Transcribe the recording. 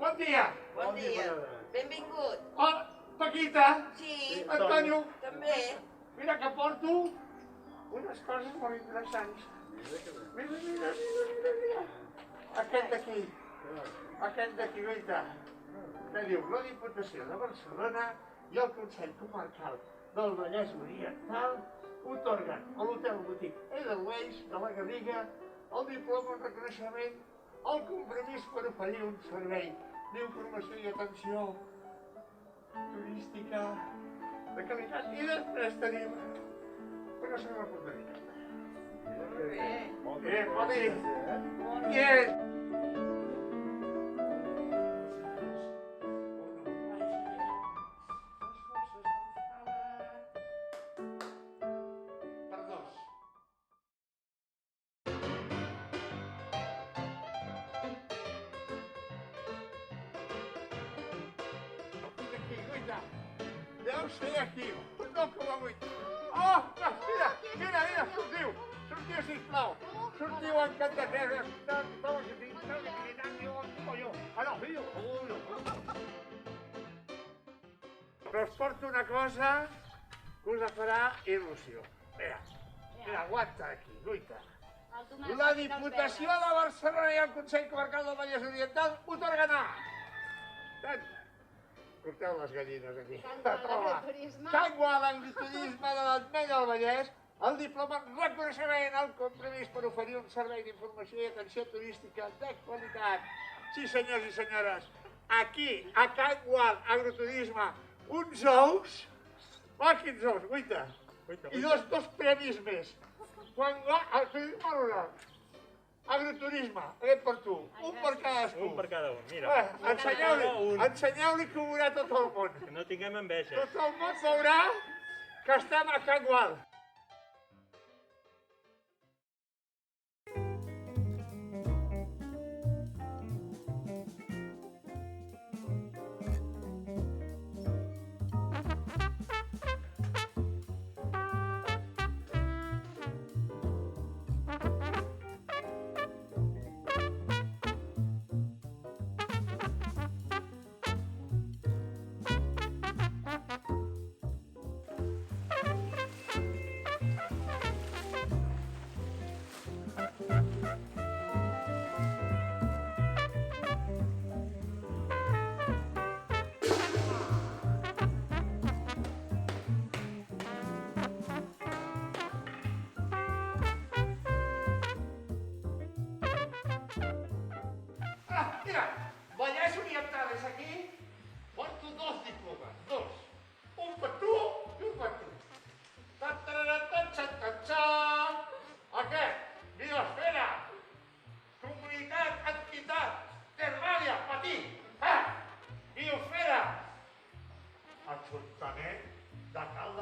Bon dia. Bon dia. Benvingut. Oh, Paquita. Sí, Antonio. també. Mira que porto unes coses molt interessants. Mira. Aquest d'aquí, guaita. Que diu, la Diputació de Barcelona i el Consell Comarcal del Vallès Oriental otorguen a l'Hotel Boutique Edelweiss de la Garriga el diploma en reconeixement al compromís per oferir un servei d'informació i atenció turística de qualitat. I després tenim una segona oportunitat. Molt bé. Bon dia. Molt bé. Bien. Per dos. Aquí, guaita. Deu ser aquí. No com avui. Oh, mira, sortiu, sisplau. Sortiu encantatès. Però us porto una cosa que us farà il·lusió. Mira, aguanta aquí, guaita. La Diputació de Barcelona i el Consell Comarcal del Vallès Oriental otorguen a... Corteu les gallines aquí. Can Gual, agriturisme de l'Ametlla del Vallès, el diploma en reconeixement al compromís per oferir un servei d'informació i atenció turística de qualitat. Sí, senyors i senyores, aquí, a Can Gual, agriturisme, uns ous, quins ous, guaita, i dos premis més. Quan el turisme rural, agriturisme, per tu, un per cadascú. Un per cada un, mira. Ensenyeu-li que ho veurà tot el món. Que no tinguem enveja. Tot el món veurà que estem a Can Gual. Mira, Vallès Oriental és aquí, porto dos diplomes, dos. Un per tu i un per tu. Aquest, Biosfera, Comunitat, Entitat, Terràlia, Patí, Biosfera, Ajuntament de Caldes